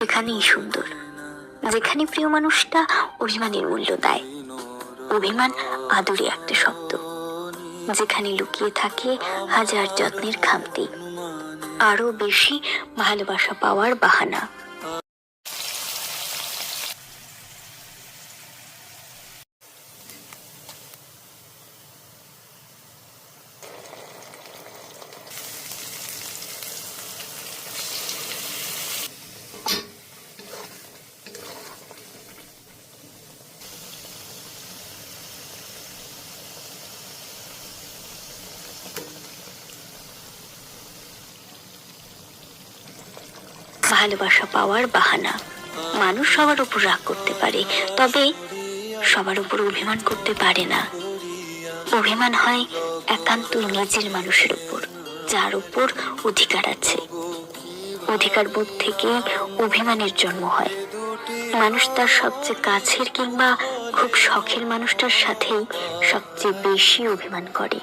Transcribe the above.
এখানেই সুন্দর, যেখানে প্রিয় মানুষটা অভিমানের মূল্য দেয়। অভিমান আদুরে একটা শব্দ, যেখানে লুকিয়ে থাকে হাজার যত্নের খামতি, আরো বেশি ভালোবাসা পাওয়ার বাহানা। ভালোবাসা পাওয়ার বাহানা। মানুষ সবার উপর রাগ করতে পারে, তবে সবার উপর অভিমান করতে পারে না। অভিমান হয় একান্ত নিজের মানুষের উপর, যার উপর অধিকার আছে। অধিকার বোধ থেকে অভিমানের জন্ম হয়। মানুষ তার সবচেয়ে কাছের কিংবা খুব শখের মানুষটার সাথেই সবচেয়ে বেশি অভিমান করে।